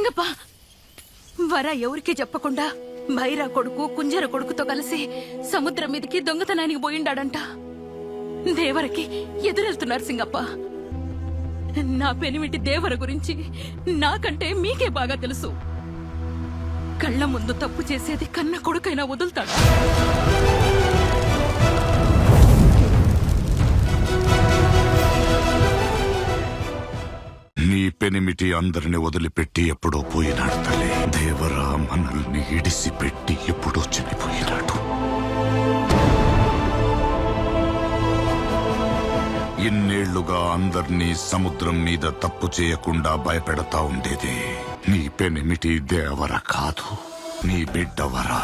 సింగప్ప, వర ఎవరికీ చెప్పకుండా భైరా కొడుకు కుంజర కొడుకుతో కలిసి సముద్రం మీదకి దొంగతనానికి పోయిండాడంట. దేవరకి ఎదురెళ్తున్నారు సింగప్ప. నా పెనిమిటి దేవర గురించి నాకంటే మీకే బాగా తెలుసు. కళ్ళ ముందు తప్పు చేసేది కన్న కొడుకైనా వదులుతాడా? నీ పెనిమిటి అందరిని వదిలిపెట్టి ఎప్పుడో పోయినాడు తల్లి. దేవరా మనల్ని ఇడిసిపెట్టి ఎప్పుడో చనిపోయినాడు. ఇన్నేళ్లుగా అందర్నీ సముద్రం మీద తప్పు చేయకుండా భయపెడతా ఉండేది నీ పెనిమిటి దేవర కాదు, నీ బిడ్డవరా.